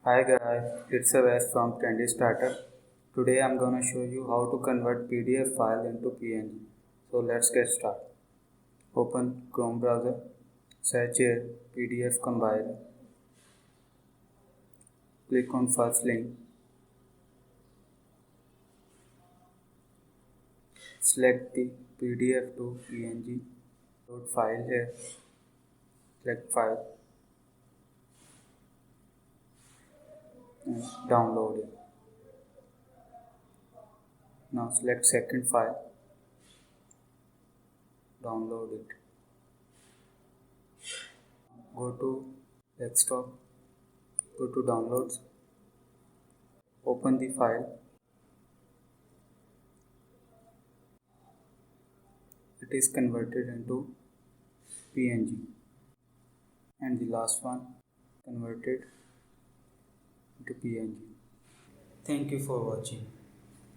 Hi guys, it's Wes from Candy Starter. Today I'm gonna show you how to convert PDF file into PNG. So let's get started. Open Chrome browser, search here PDF compiler. Click on first link. Select the PDF to PNG. Load file here. Select file and download it. Now select second file. Download it. Go to desktop. Go to downloads. Open the file. It is converted into PNG. And the last one converted into PNG. Thank you for watching.